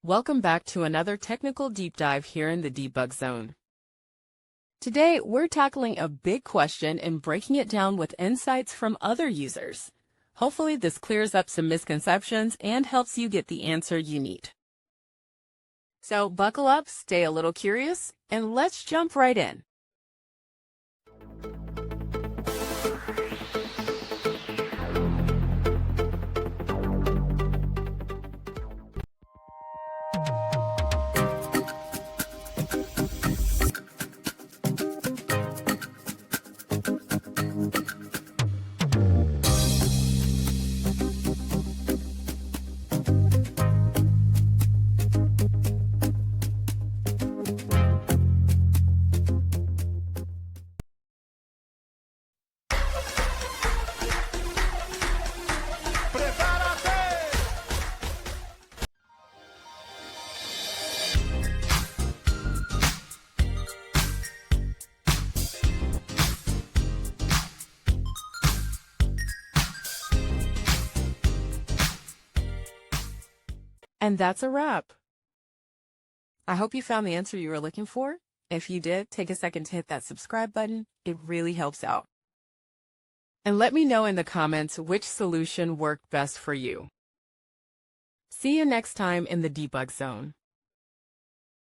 Welcome back to another technical deep dive here in the debug zone. Today, we're tackling a big question and breaking it down with insights from other users. Hopefully, this clears up some misconceptions and helps you get the answer you need. So buckle up, stay a little curious, and let's jump right in. And that's a wrap. I hope you found the answer you were looking for. If you did, take a second to hit that subscribe button. It really helps out. And let me know in the comments which solution worked best for you. See you next time in the debug zone.